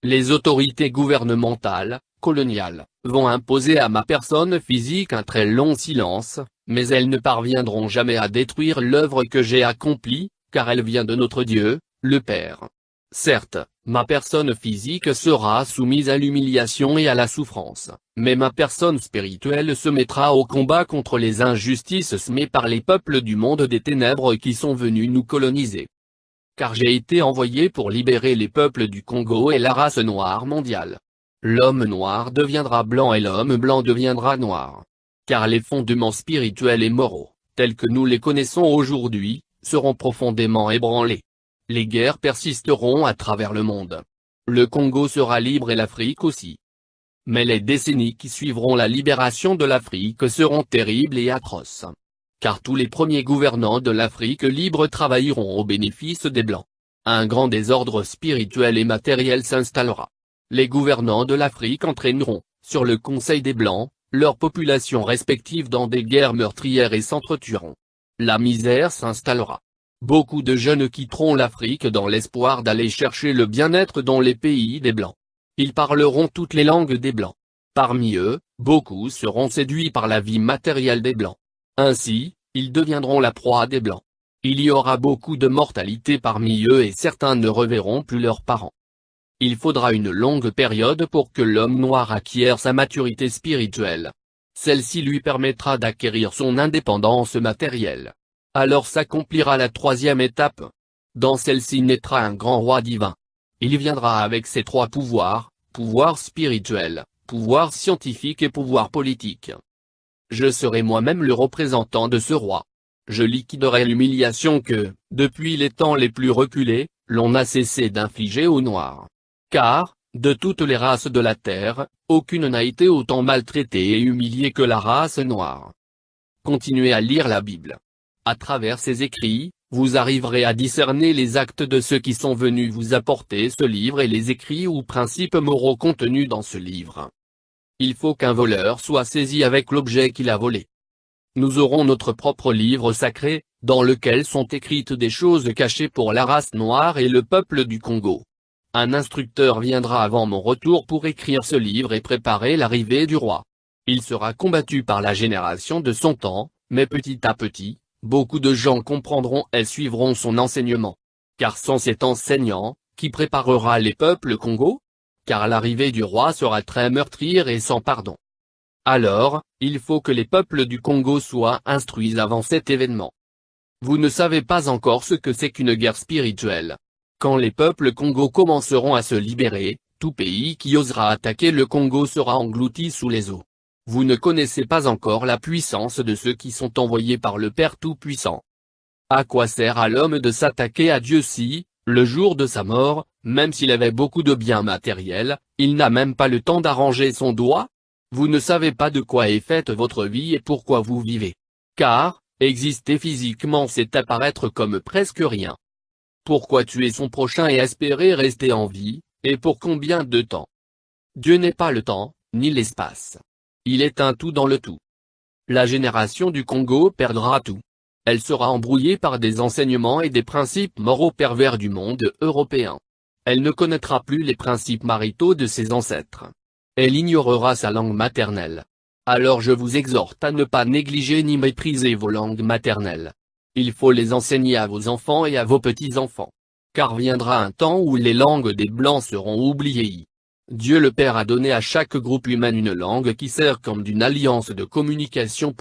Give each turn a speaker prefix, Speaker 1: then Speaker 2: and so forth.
Speaker 1: Les autorités gouvernementales, coloniales, vont imposer à ma personne physique un très long silence, mais elles ne parviendront jamais à détruire l'œuvre que j'ai accomplie, car elle vient de notre Dieu, le Père. Certes, ma personne physique sera soumise à l'humiliation et à la souffrance, mais ma personne spirituelle se mettra au combat contre les injustices semées par les peuples du monde des ténèbres qui sont venus nous coloniser. Car j'ai été envoyé pour libérer les peuples du Congo et la race noire mondiale. L'homme noir deviendra blanc et l'homme blanc deviendra noir. Car les fondements spirituels et moraux, tels que nous les connaissons aujourd'hui, seront profondément ébranlés. Les guerres persisteront à travers le monde. Le Congo sera libre et l'Afrique aussi. Mais les décennies qui suivront la libération de l'Afrique seront terribles et atroces. Car tous les premiers gouvernants de l'Afrique libre travailleront au bénéfice des Blancs. Un grand désordre spirituel et matériel s'installera. Les gouvernants de l'Afrique entraîneront, sur le conseil des Blancs, leurs populations respectives dans des guerres meurtrières et s'entretueront. La misère s'installera. Beaucoup de jeunes quitteront l'Afrique dans l'espoir d'aller chercher le bien-être dans les pays des Blancs. Ils parleront toutes les langues des Blancs. Parmi eux, beaucoup seront séduits par la vie matérielle des Blancs. Ainsi, ils deviendront la proie des Blancs. Il y aura beaucoup de mortalité parmi eux et certains ne reverront plus leurs parents. Il faudra une longue période pour que l'homme noir acquiert sa maturité spirituelle. Celle-ci lui permettra d'acquérir son indépendance matérielle. Alors s'accomplira la troisième étape. Dans celle-ci naîtra un grand roi divin. Il viendra avec ses trois pouvoirs, pouvoir spirituel, pouvoir scientifique et pouvoir politique. Je serai moi-même le représentant de ce roi. Je liquiderai l'humiliation que, depuis les temps les plus reculés, l'on n'a cessé d'infliger aux Noirs. Car, de toutes les races de la terre, aucune n'a été autant maltraitée et humiliée que la race noire. Continuez à lire la Bible. À travers ces écrits, vous arriverez à discerner les actes de ceux qui sont venus vous apporter ce livre et les écrits ou principes moraux contenus dans ce livre. Il faut qu'un voleur soit saisi avec l'objet qu'il a volé. Nous aurons notre propre livre sacré, dans lequel sont écrites des choses cachées pour la race noire et le peuple du Congo. Un instructeur viendra avant mon retour pour écrire ce livre et préparer l'arrivée du roi. Il sera combattu par la génération de son temps, mais petit à petit, beaucoup de gens comprendront et suivront son enseignement. Car sans cet enseignant, qui préparera les peuples Congo? Car l'arrivée du roi sera très meurtrière et sans pardon. Alors, il faut que les peuples du Congo soient instruits avant cet événement. Vous ne savez pas encore ce que c'est qu'une guerre spirituelle. Quand les peuples Congo commenceront à se libérer, tout pays qui osera attaquer le Congo sera englouti sous les eaux. Vous ne connaissez pas encore la puissance de ceux qui sont envoyés par le Père Tout-Puissant. À quoi sert à l'homme de s'attaquer à Dieu si, le jour de sa mort, même s'il avait beaucoup de biens matériels, il n'a même pas le temps d'arranger son doigt? Vous ne savez pas de quoi est faite votre vie et pourquoi vous vivez. Car, exister physiquement c'est apparaître comme presque rien. Pourquoi tuer son prochain et espérer rester en vie, et pour combien de temps? Dieu n'est pas le temps, ni l'espace. Il est un tout dans le tout. La génération du Congo perdra tout. Elle sera embrouillée par des enseignements et des principes moraux pervers du monde européen. Elle ne connaîtra plus les principes maritaux de ses ancêtres. Elle ignorera sa langue maternelle. Alors je vous exhorte à ne pas négliger ni mépriser vos langues maternelles. Il faut les enseigner à vos enfants et à vos petits-enfants. Car viendra un temps où les langues des Blancs seront oubliées. Dieu le Père a donné à chaque groupe humain une langue qui sert comme d'une alliance de communication.